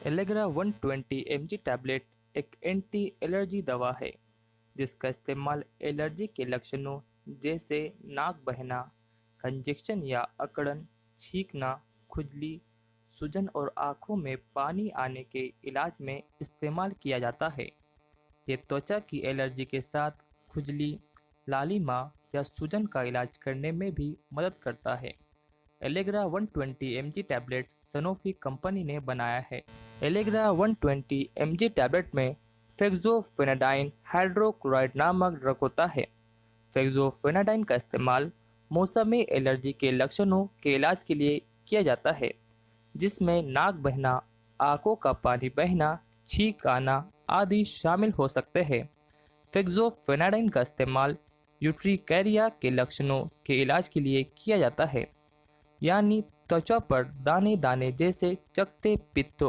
Allegra 120 mg tablet एक anti allergy दवा है जिसका इस्तेमाल एलर्जी के लक्षणों जैसे नाक बहना, कंजेक्शन या अकड़न, छींकना, खुजली, सूजन और आंखों में पानी आने के इलाज में इस्तेमाल किया जाता है। ये त्वचा की एलर्जी के साथ खुजली, लालिमा या सूजन का इलाज करने में भी मदद करता है। Allegra 120 mg tablet Sanofi company ने बनाया है। एलेग्रा 120 mg टैबलेट में फेक्सोफेनाडाइन हाइड्रोक्लोराइड नामक ड्रग होता है। फेक्सोफेनाडाइन का इस्तेमाल मौसमी एलर्जी के लक्षणों के इलाज के लिए किया जाता है, जिसमें नाक बहना, आंखों का पानी बहना, छींक आना आदि शामिल हो सकते हैं। फेक्सोफेनाडाइन का इस्तेमाल यूट्रिकैरिया के लक्षणों के इलाज के लिए किया जाता है, यानी त्वचा पर दाने दाने जैसे चकत्ते, पित्त